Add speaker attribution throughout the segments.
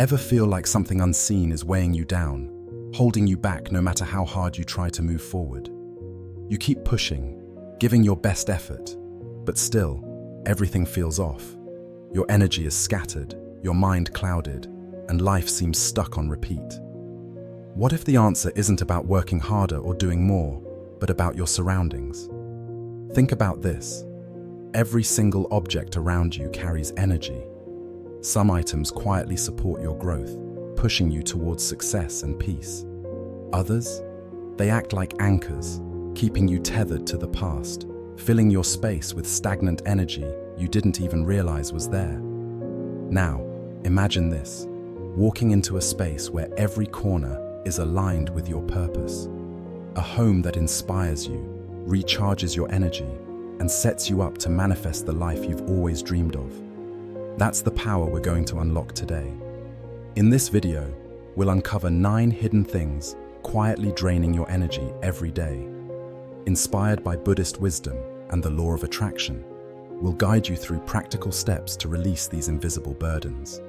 Speaker 1: Ever feel like something unseen is weighing you down, holding you back no matter how hard you try to move forward? You keep pushing, giving your best effort, but still, everything feels off. Your energy is scattered, your mind clouded, and life seems stuck on repeat. What if the answer isn't about working harder or doing more, but about your surroundings? Think about this. Every single object around you carries energy. Some items quietly support your growth, pushing you towards success and peace. Others, they act like anchors, keeping you tethered to the past, filling your space with stagnant energy you didn't even realize was there. Now, imagine this, walking into a space where every corner is aligned with your purpose. A home that inspires you, recharges your energy, and sets you up to manifest the life you've always dreamed of. That's the power we're going to unlock today. In this video, we'll uncover 9 hidden things quietly draining your energy every day. Inspired by Buddhist wisdom and the law of attraction, we'll guide you through practical steps to release these invisible burdens.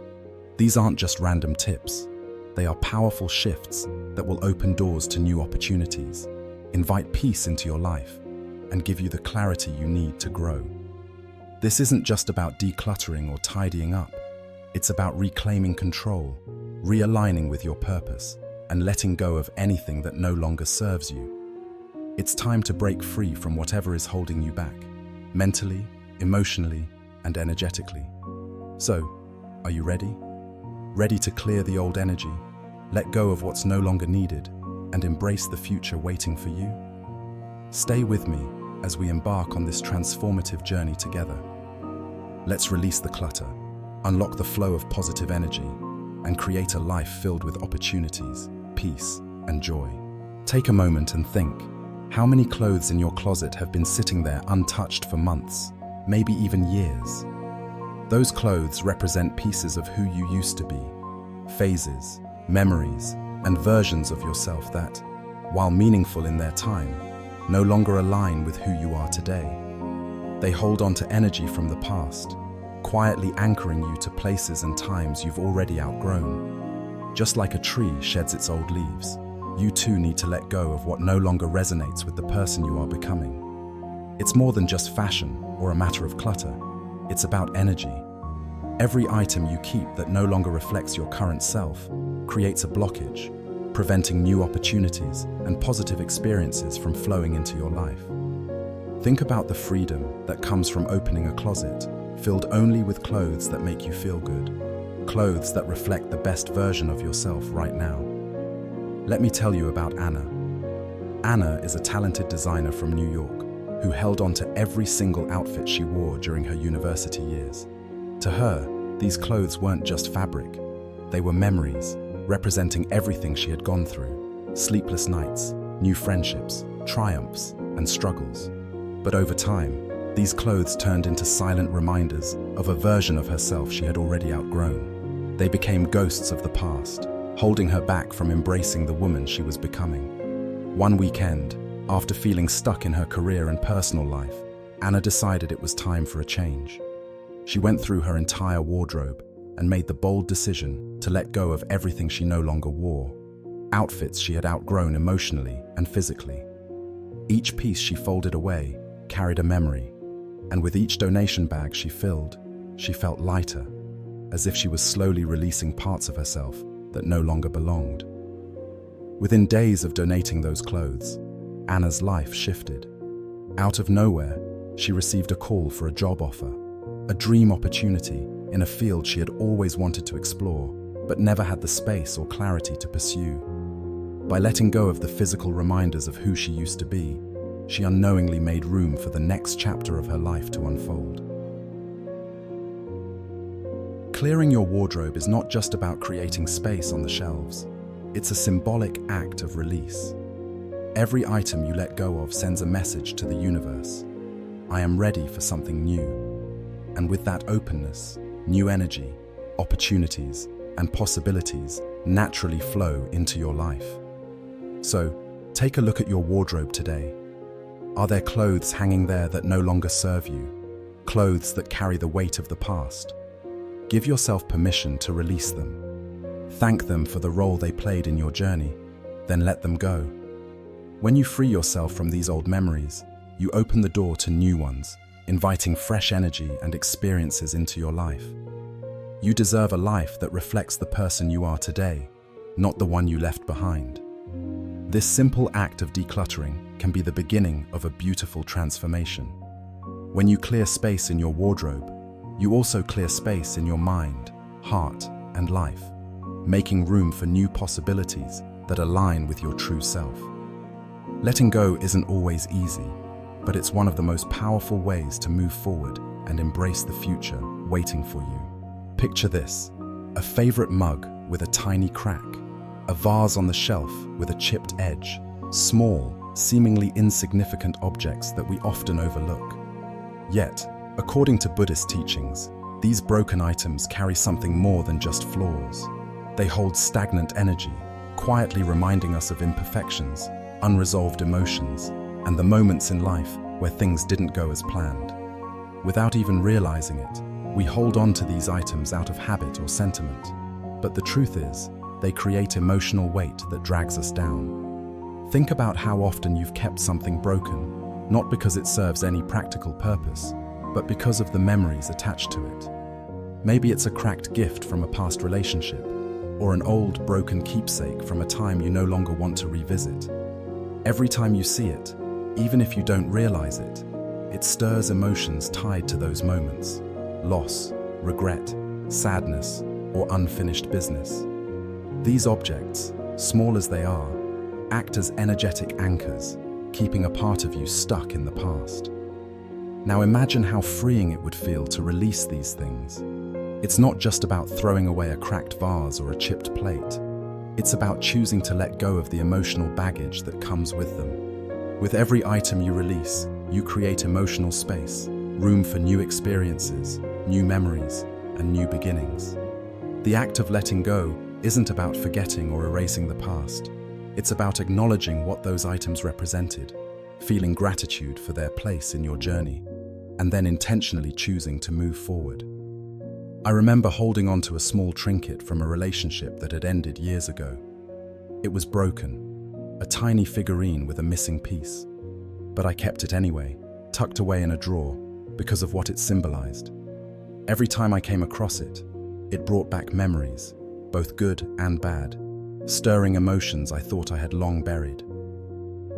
Speaker 1: These aren't just random tips. They are powerful shifts that will open doors to new opportunities, invite peace into your life, and give you the clarity you need to grow. This isn't just about decluttering or tidying up. It's about reclaiming control, realigning with your purpose, and letting go of anything that no longer serves you. It's time to break free from whatever is holding you back, mentally, emotionally, and energetically. So, are you ready? Ready to clear the old energy, let go of what's no longer needed, and embrace the future waiting for you? Stay with me as we embark on this transformative journey together. Let's release the clutter, unlock the flow of positive energy, and create a life filled with opportunities, peace, and joy. Take a moment and think, how many clothes in your closet have been sitting there untouched for months, maybe even years? Those clothes represent pieces of who you used to be, phases, memories, and versions of yourself that, while meaningful in their time, no longer align with who you are today. They hold on to energy from the past, quietly anchoring you to places and times you've already outgrown. Just like a tree sheds its old leaves, you too need to let go of what no longer resonates with the person you are becoming. It's more than just fashion or a matter of clutter. It's about energy. Every item you keep that no longer reflects your current self creates a blockage, preventing new opportunities and positive experiences from flowing into your life. Think about the freedom that comes from opening a closet filled only with clothes that make you feel good, clothes that reflect the best version of yourself right now. Let me tell you about Anna. Anna is a talented designer from New York who held on to every single outfit she wore during her university years. To her, these clothes weren't just fabric. They were memories, representing everything she had gone through: sleepless nights, new friendships, triumphs, and struggles. But over time, these clothes turned into silent reminders of a version of herself she had already outgrown. They became ghosts of the past, holding her back from embracing the woman she was becoming. One weekend, after feeling stuck in her career and personal life, Anna decided it was time for a change. She went through her entire wardrobe and made the bold decision to let go of everything she no longer wore, outfits she had outgrown emotionally and physically. Each piece she folded away carried a memory, and with each donation bag she filled, she felt lighter, as if she was slowly releasing parts of herself that no longer belonged. Within days of donating those clothes, Anna's life shifted. Out of nowhere, she received a call for a job offer, a dream opportunity in a field she had always wanted to explore, but never had the space or clarity to pursue. By letting go of the physical reminders of who she used to be, she unknowingly made room for the next chapter of her life to unfold. Clearing your wardrobe is not just about creating space on the shelves. It's a symbolic act of release. Every item you let go of sends a message to the universe. I am ready for something new. And with that openness, new energy, opportunities, and possibilities naturally flow into your life. So, take a look at your wardrobe today. Are there clothes hanging there that no longer serve you? Clothes that carry the weight of the past? Give yourself permission to release them. Thank them for the role they played in your journey, then let them go. When you free yourself from these old memories, you open the door to new ones, inviting fresh energy and experiences into your life. You deserve a life that reflects the person you are today, not the one you left behind. This simple act of decluttering can be the beginning of a beautiful transformation. When you clear space in your wardrobe, you also clear space in your mind, heart, and life, making room for new possibilities that align with your true self. Letting go isn't always easy, but it's one of the most powerful ways to move forward and embrace the future waiting for you. Picture this: a favorite mug with a tiny crack, a vase on the shelf with a chipped edge, small, seemingly insignificant objects that we often overlook. Yet, according to Buddhist teachings, these broken items carry something more than just flaws. They hold stagnant energy, quietly reminding us of imperfections, unresolved emotions, and the moments in life where things didn't go as planned. Without even realizing it, we hold on to these items out of habit or sentiment. But the truth is, they create emotional weight that drags us down. Think about how often you've kept something broken, not because it serves any practical purpose, but because of the memories attached to it. Maybe it's a cracked gift from a past relationship, or an old, broken keepsake from a time you no longer want to revisit. Every time you see it, even if you don't realize it, it stirs emotions tied to those moments: loss, regret, sadness, or unfinished business. These objects, small as they are, act as energetic anchors, keeping a part of you stuck in the past. Now imagine how freeing it would feel to release these things. It's not just about throwing away a cracked vase or a chipped plate. It's about choosing to let go of the emotional baggage that comes with them. With every item you release, you create emotional space, room for new experiences, new memories, and new beginnings. The act of letting go isn't about forgetting or erasing the past. It's about acknowledging what those items represented, feeling gratitude for their place in your journey, and then intentionally choosing to move forward. I remember holding on to a small trinket from a relationship that had ended years ago. It was broken, a tiny figurine with a missing piece. But I kept it anyway, tucked away in a drawer, because of what it symbolized. Every time I came across it, it brought back memories, both good and bad, stirring emotions I thought I had long buried.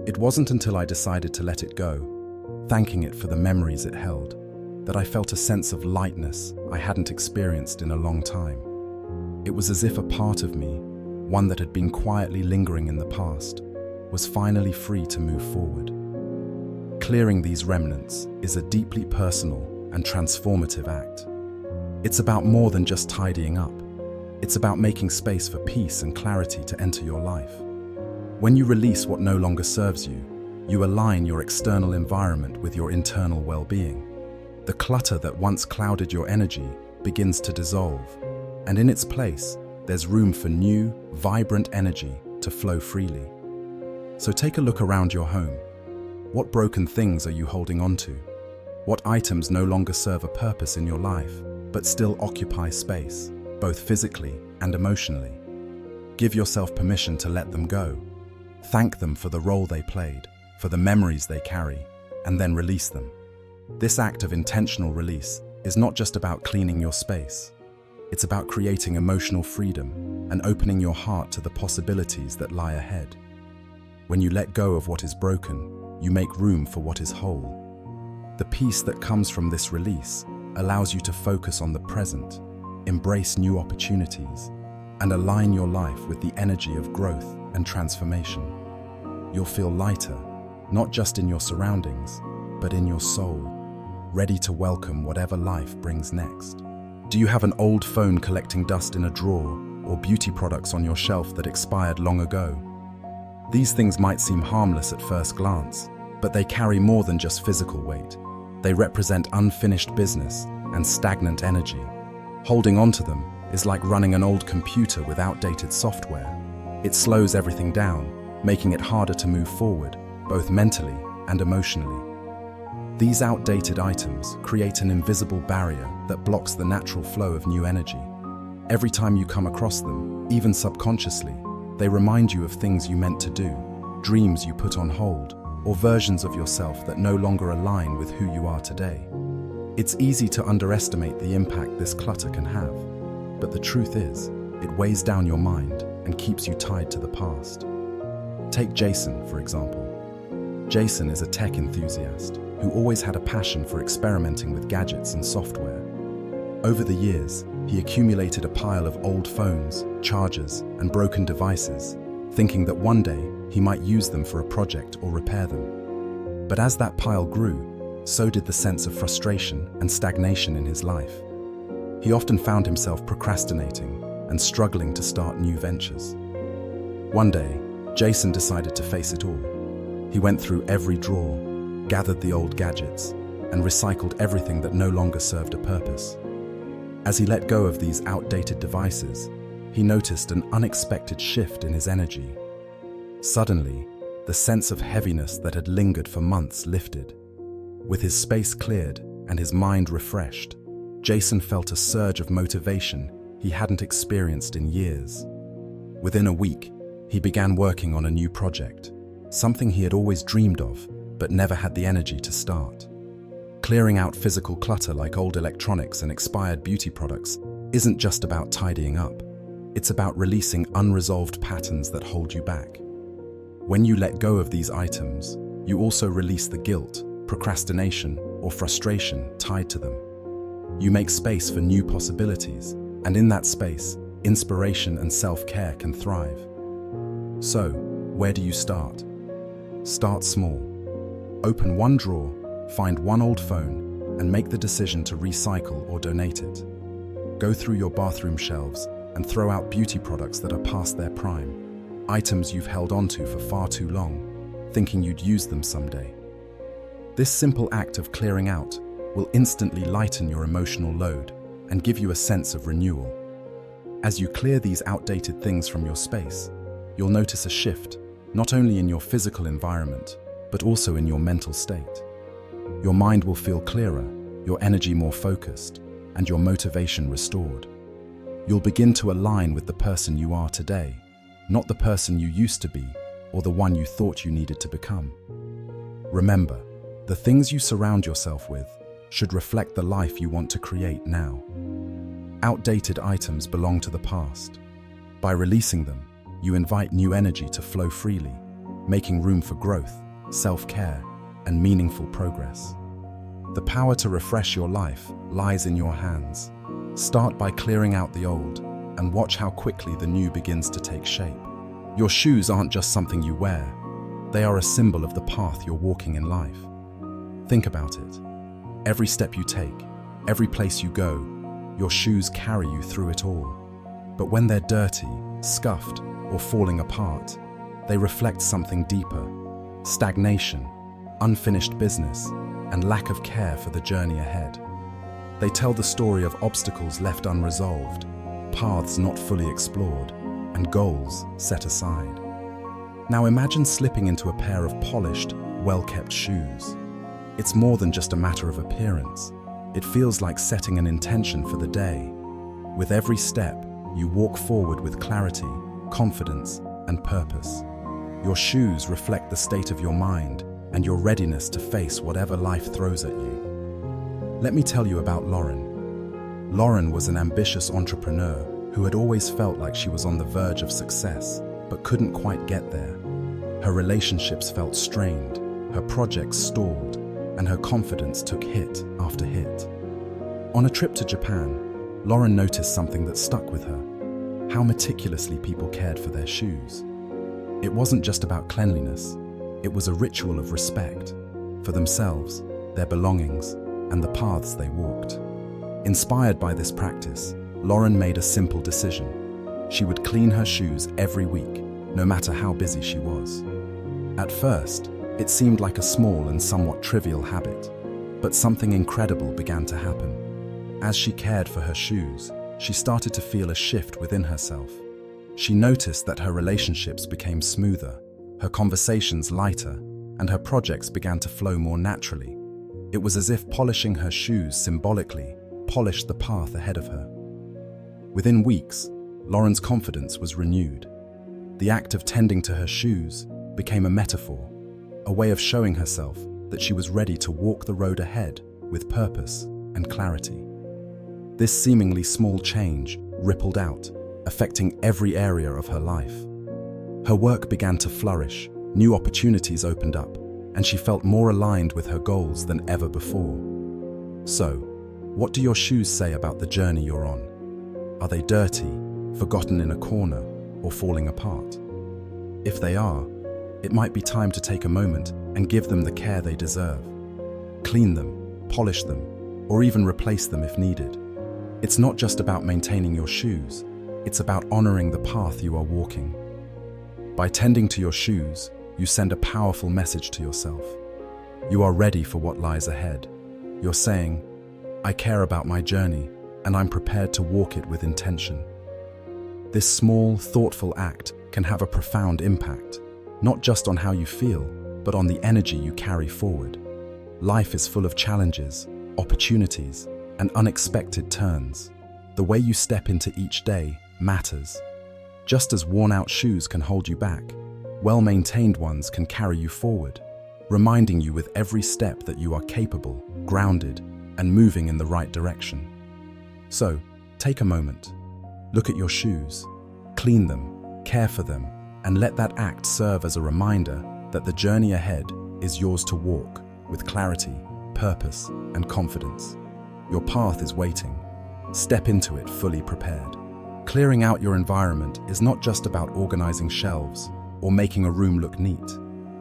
Speaker 1: It wasn't until I decided to let it go, thanking it for the memories it held, that I felt a sense of lightness I hadn't experienced in a long time. It was as if a part of me, one that had been quietly lingering in the past, was finally free to move forward. Clearing these remnants is a deeply personal and transformative act. It's about more than just tidying up. It's about making space for peace and clarity to enter your life. When you release what no longer serves you, you align your external environment with your internal well-being. The clutter that once clouded your energy begins to dissolve, and in its place, there's room for new, vibrant energy to flow freely. So take a look around your home. What broken things are you holding on to? What items no longer serve a purpose in your life, but still occupy space, both physically and emotionally? Give yourself permission to let them go. Thank them for the role they played, for the memories they carry, and then release them. This act of intentional release is not just about cleaning your space. It's about creating emotional freedom and opening your heart to the possibilities that lie ahead. When you let go of what is broken, you make room for what is whole. The peace that comes from this release allows you to focus on the present, embrace new opportunities, and align your life with the energy of growth and transformation. You'll feel lighter, not just in your surroundings, but in your soul, ready to welcome whatever life brings next. Do you have an old phone collecting dust in a drawer, or beauty products on your shelf that expired long ago? These things might seem harmless at first glance, but they carry more than just physical weight. They represent unfinished business and stagnant energy. Holding on to them is like running an old computer with outdated software. It slows everything down, making it harder to move forward, both mentally and emotionally. These outdated items create an invisible barrier that blocks the natural flow of new energy. Every time you come across them, even subconsciously, they remind you of things you meant to do, dreams you put on hold, or versions of yourself that no longer align with who you are today. It's easy to underestimate the impact this clutter can have, but the truth is, it weighs down your mind and keeps you tied to the past. Take Jason, for example. Jason is a tech enthusiast who always had a passion for experimenting with gadgets and software. Over the years, he accumulated a pile of old phones, chargers, and broken devices, thinking that one day he might use them for a project or repair them. But as that pile grew, so did the sense of frustration and stagnation in his life. He often found himself procrastinating and struggling to start new ventures. One day, Jason decided to face it all. He went through every drawer, gathered the old gadgets, and recycled everything that no longer served a purpose. As he let go of these outdated devices, he noticed an unexpected shift in his energy. Suddenly, the sense of heaviness that had lingered for months lifted. With his space cleared and his mind refreshed, Jason felt a surge of motivation he hadn't experienced in years. Within a week, he began working on a new project, something he had always dreamed of, but never had the energy to start. Clearing out physical clutter like old electronics and expired beauty products isn't just about tidying up. It's about releasing unresolved patterns that hold you back. When you let go of these items, you also release the guilt, procrastination, or frustration tied to them. You make space for new possibilities, and in that space, inspiration and self-care can thrive. So, where do you start? Start small. Open one drawer, find one old phone, and make the decision to recycle or donate it. Go through your bathroom shelves and throw out beauty products that are past their prime, items you've held onto for far too long, thinking you'd use them someday. This simple act of clearing out will instantly lighten your emotional load and give you a sense of renewal. As you clear these outdated things from your space, you'll notice a shift, not only in your physical environment, but also in your mental state. Your mind will feel clearer, your energy more focused, and your motivation restored. You'll begin to align with the person you are today, not the person you used to be or the one you thought you needed to become. Remember, the things you surround yourself with should reflect the life you want to create now. Outdated items belong to the past. By releasing them, you invite new energy to flow freely, making room for growth, self-care, and meaningful progress. The power to refresh your life lies in your hands. Start by clearing out the old and watch how quickly the new begins to take shape. Your shoes aren't just something you wear. They are a symbol of the path you're walking in life. Think about it. Every step you take, every place you go, your shoes carry you through it all. But when they're dirty, scuffed, or falling apart, they reflect something deeper: stagnation, unfinished business, and lack of care for the journey ahead. They tell the story of obstacles left unresolved, paths not fully explored, and goals set aside. Now imagine slipping into a pair of polished, well-kept shoes. It's more than just a matter of appearance. It feels like setting an intention for the day. With every step, you walk forward with clarity, confidence, and purpose. Your shoes reflect the state of your mind and your readiness to face whatever life throws at you. Let me tell you about Lauren. Lauren was an ambitious entrepreneur who had always felt like she was on the verge of success, but couldn't quite get there. Her relationships felt strained, her projects stalled, and her confidence took hit after hit. On a trip to Japan, Lauren noticed something that stuck with her: how meticulously people cared for their shoes. It wasn't just about cleanliness, it was a ritual of respect for themselves, their belongings, and the paths they walked. Inspired by this practice, Lauren made a simple decision. She would clean her shoes every week, no matter how busy she was. At first, it seemed like a small and somewhat trivial habit, but something incredible began to happen. As she cared for her shoes, she started to feel a shift within herself. She noticed that her relationships became smoother, her conversations lighter, and her projects began to flow more naturally. It was as if polishing her shoes symbolically polished the path ahead of her. Within weeks, Lauren's confidence was renewed. The act of tending to her shoes became a metaphor, a way of showing herself that she was ready to walk the road ahead with purpose and clarity. This seemingly small change rippled out, affecting every area of her life. Her work began to flourish, new opportunities opened up, and she felt more aligned with her goals than ever before. So, what do your shoes say about the journey you're on? Are they dirty, forgotten in a corner, or falling apart? If they are, it might be time to take a moment and give them the care they deserve. Clean them, polish them, or even replace them if needed. It's not just about maintaining your shoes, it's about honoring the path you are walking. By tending to your shoes, you send a powerful message to yourself. You are ready for what lies ahead. You're saying, I care about my journey, and I'm prepared to walk it with intention. This small, thoughtful act can have a profound impact, not just on how you feel, but on the energy you carry forward. Life is full of challenges, opportunities, and unexpected turns. The way you step into each day matters. Just as worn-out shoes can hold you back, well-maintained ones can carry you forward, reminding you with every step that you are capable, grounded, and moving in the right direction. So, take a moment. Look at your shoes, clean them, care for them, and let that act serve as a reminder that the journey ahead is yours to walk with clarity, purpose, and confidence. Your path is waiting. Step into it fully prepared. Clearing out your environment is not just about organizing shelves or making a room look neat.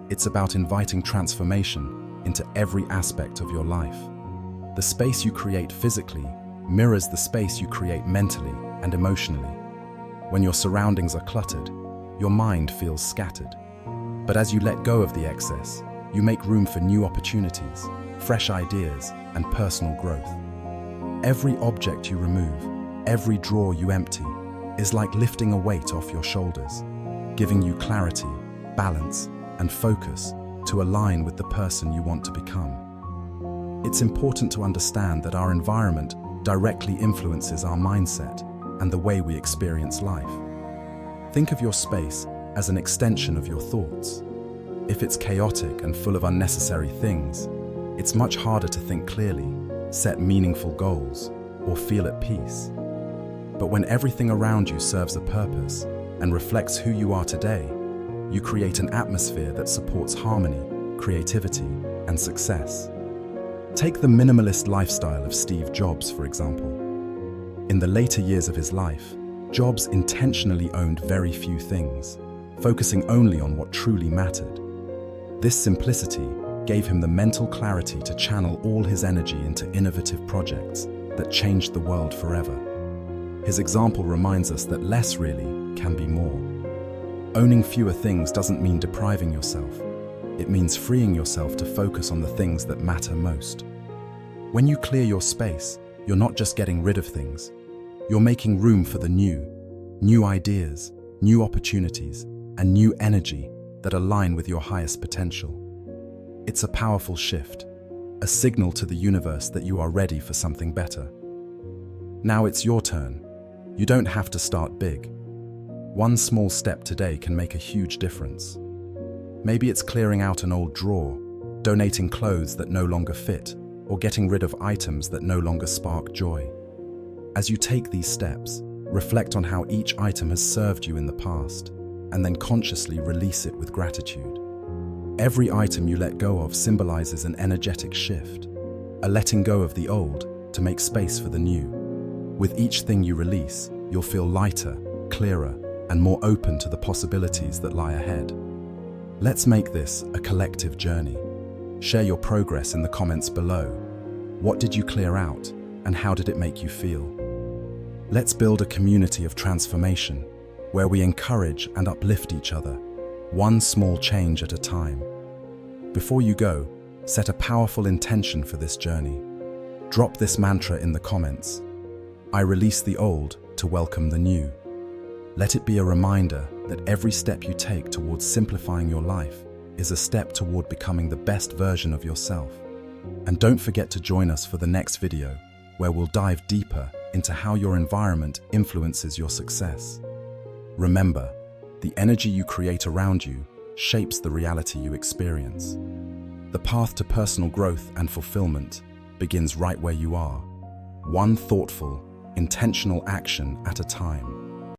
Speaker 1: It's about inviting transformation into every aspect of your life. The space you create physically mirrors the space you create mentally and emotionally. When your surroundings are cluttered, your mind feels scattered. But as you let go of the excess, you make room for new opportunities, fresh ideas, and personal growth. Every object you remove, every drawer you empty, is like lifting a weight off your shoulders, giving you clarity, balance, and focus to align with the person you want to become. It's important to understand that our environment directly influences our mindset and the way we experience life. Think of your space as an extension of your thoughts. If it's chaotic and full of unnecessary things, it's much harder to think clearly, set meaningful goals, or feel at peace. But when everything around you serves a purpose and reflects who you are today, you create an atmosphere that supports harmony, creativity, and success. Take the minimalist lifestyle of Steve Jobs, for example. In the later years of his life, Jobs intentionally owned very few things, focusing only on what truly mattered. This simplicity gave him the mental clarity to channel all his energy into innovative projects that changed the world forever. His example reminds us that less really can be more. Owning fewer things doesn't mean depriving yourself. It means freeing yourself to focus on the things that matter most. When you clear your space, you're not just getting rid of things. You're making room for the new ideas, new opportunities, and new energy that align with your highest potential. It's a powerful shift, a signal to the universe that you are ready for something better. Now it's your turn. You don't have to start big. One small step today can make a huge difference. Maybe it's clearing out an old drawer, donating clothes that no longer fit, or getting rid of items that no longer spark joy. As you take these steps, reflect on how each item has served you in the past, and then consciously release it with gratitude. Every item you let go of symbolizes an energetic shift, a letting go of the old to make space for the new. With each thing you release, you'll feel lighter, clearer, and more open to the possibilities that lie ahead. Let's make this a collective journey. Share your progress in the comments below. What did you clear out, and how did it make you feel? Let's build a community of transformation, where we encourage and uplift each other, one small change at a time. Before you go, set a powerful intention for this journey. Drop this mantra in the comments. I release the old to welcome the new. Let it be a reminder that every step you take towards simplifying your life is a step toward becoming the best version of yourself. And don't forget to join us for the next video, where we'll dive deeper into how your environment influences your success. Remember, the energy you create around you shapes the reality you experience. The path to personal growth and fulfillment begins right where you are, one thoughtful, intentional action at a time.